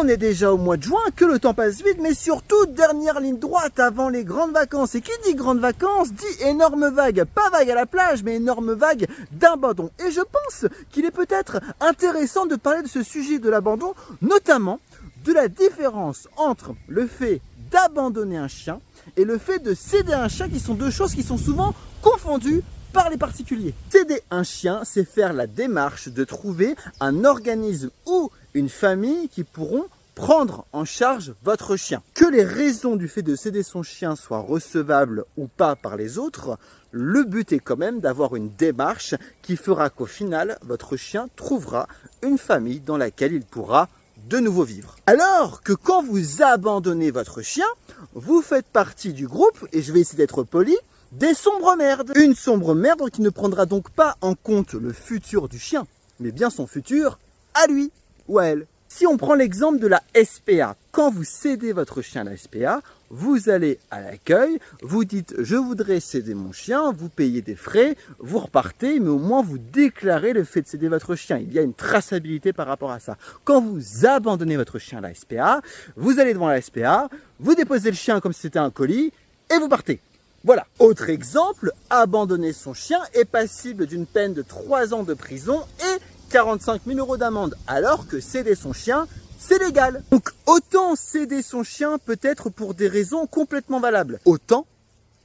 On est déjà au mois de juin, que le temps passe vite, mais surtout, dernière ligne droite avant les grandes vacances. Et qui dit grandes vacances, dit énorme vague. Pas vague à la plage, mais énorme vague d'abandon. Et je pense qu'il est peut-être intéressant de parler de ce sujet de l'abandon, notamment de la différence entre le fait d'abandonner un chien et le fait de céder un chien, qui sont deux choses qui sont souvent confondues par les particuliers. Céder un chien, c'est faire la démarche de trouver un organisme ou une famille qui pourront prendre en charge votre chien. Que les raisons du fait de céder son chien soient recevables ou pas par les autres, le but est quand même d'avoir une démarche qui fera qu'au final, votre chien trouvera une famille dans laquelle il pourra de nouveau vivre. Alors que quand vous abandonnez votre chien, vous faites partie du groupe, et je vais essayer d'être poli, des sombres merdes. Une sombre merde qui ne prendra donc pas en compte le futur du chien, mais bien son futur à lui ou à elle. Si on prend l'exemple de la SPA, quand vous cédez votre chien à la SPA, vous allez à l'accueil, vous dites « je voudrais céder mon chien », vous payez des frais, vous repartez, mais au moins vous déclarez le fait de céder votre chien. Il y a une traçabilité par rapport à ça. Quand vous abandonnez votre chien à la SPA, vous allez devant la SPA, vous déposez le chien comme si c'était un colis et vous partez. Voilà. Autre exemple, abandonner son chien est passible d'une peine de 3 ans de prison et 45 000 € d'amende, alors que céder son chien, c'est légal. Donc autant céder son chien peut être pour des raisons complètement valables, autant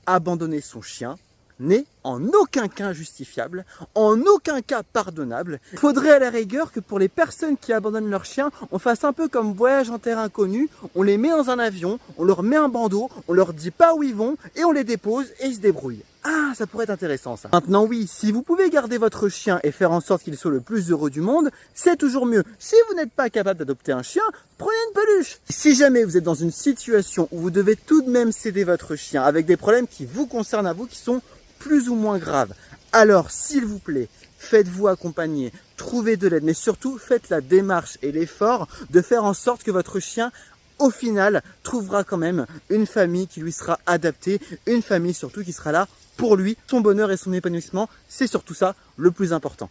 abandonner son chien n'est en aucun cas justifiable, en aucun cas pardonnable. Il faudrait à la rigueur que pour les personnes qui abandonnent leur chien, on fasse un peu comme voyage en terre inconnue, on les met dans un avion, on leur met un bandeau, on leur dit pas où ils vont et on les dépose et ils se débrouillent. Ah, ça pourrait être intéressant ça. Maintenant oui, si vous pouvez garder votre chien et faire en sorte qu'il soit le plus heureux du monde, c'est toujours mieux. Si vous n'êtes pas capable d'adopter un chien, prenez une peluche. Si jamais vous êtes dans une situation où vous devez tout de même céder votre chien avec des problèmes qui vous concernent à vous, qui sont plus ou moins graves, alors s'il vous plaît, faites-vous accompagner, trouvez de l'aide, mais surtout faites la démarche et l'effort de faire en sorte que votre chien, au final, trouvera quand même une famille qui lui sera adaptée, une famille surtout qui sera là pour lui. Son bonheur et son épanouissement, c'est surtout ça le plus important.